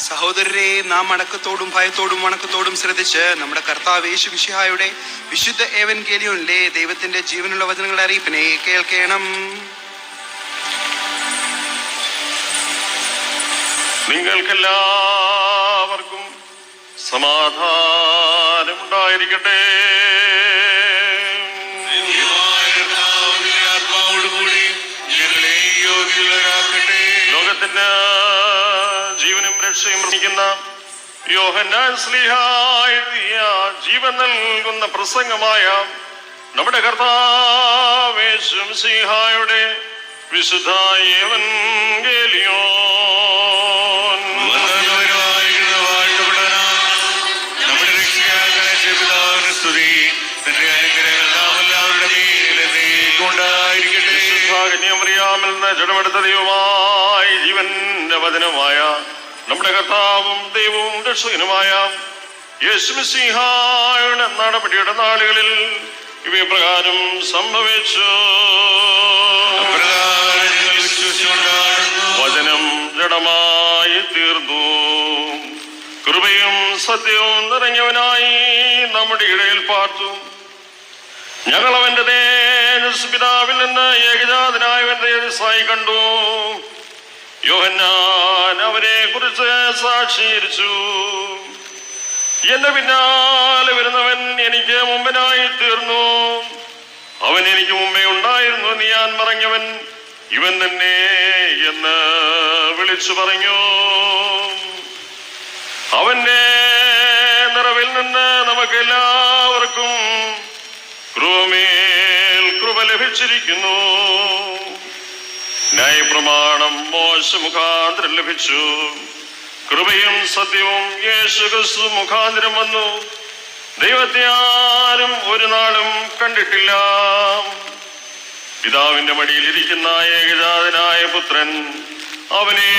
സഹോദരരെ, നാം അടക്കത്തോടും ഭയത്തോടും വണക്കത്തോടും ശ്രദ്ധിച്ച് നമ്മുടെ കർത്താവ് യേശു മിശിഹായുടെ വിശുദ്ധ ഏവൻഗേലിയോനിലെ ദൈവത്തിന്റെ ജീവനുള്ള വചനങ്ങളുടെ അറിയിപ്പിനെ കേൾക്കണം. നിങ്ങൾക്കെല്ലാവർക്കും സമാധാനമുണ്ടായിരിക്കട്ടെ. ലോകത്തിന്റെ ജീവനും രക്ഷയും പ്രസംഗിക്കുന്ന യോഹന്നാൻ ശ്ലീഹാ എഴുതിയ ജീവൻ നൽകുന്ന പ്രസംഗമായ നമ്മുടെ കർത്താവ് യേശു മിശിഹായുടെ വിശുദ്ധ ഏവൻഗേലിയോൻ. നമ്മുടെ രക്ഷകനായ പിതാവിന് സ്തുതി. തന്റെ അനുഗ്രഹങ്ങൾ നാം എല്ലാവരുടെ മേലുണ്ടായിരിക്കട്ടെ. കന്യാമറിയാമിൽ നിന്ന് ജഡമെടുത്ത ദൈവമായി ജീവന്റെ വചനമായ നമ്മുടെ കർത്താവും ദൈവവും രക്ഷകനുമായ യേശു മിശിഹായുടെ നടപടിയുടെ നാളുകളിൽ ഇവപ്രകാരം സംഭവിച്ചു. വചനം ജഡമായി തീർന്നു, കൃപയും സത്യവും നിറഞ്ഞവനായി നമ്മുടെ ഇടയിൽ പാർത്തു. ഞങ്ങൾ അവന്റെ തേജസ് പിതാവിൽ നിന്ന് ഏകജാതനായവന്റെ തേജസ്സായി കണ്ടു. യോഹന്നാൻ അവരെ കുറിച്ച് സാക്ഷീകരിച്ചു. എന്റെ പിന്നാലെ വരുന്നവൻ എനിക്ക് മുമ്പനായി തീർന്നു, അവൻ എനിക്ക് മുമ്പേ ഉണ്ടായിരുന്നു എന്ന് ഞാൻ പറഞ്ഞവൻ ഇവൻ തന്നെ എന്ന് വിളിച്ചു പറഞ്ഞു. അവന്റെ നിറവിൽ നിന്ന് നമുക്ക് എല്ലാവർക്കും കൃപമേൽ കൃപ ലഭിച്ചിരിക്കുന്നു. ന്യായപ്രമാണം മോശെ മുഖാന്തരം ലഭിച്ചു, കൃപയും സത്യവും യേശു ക്രിസ്തു മുഖാന്തരം വന്നു. ദൈവത്തെ ആരും ഒരു നാളും കണ്ടിട്ടില്ല. പിതാവിന്റെ മടിയിലിരിക്കുന്ന ഏകജാതനായ പുത്രൻ അവനെ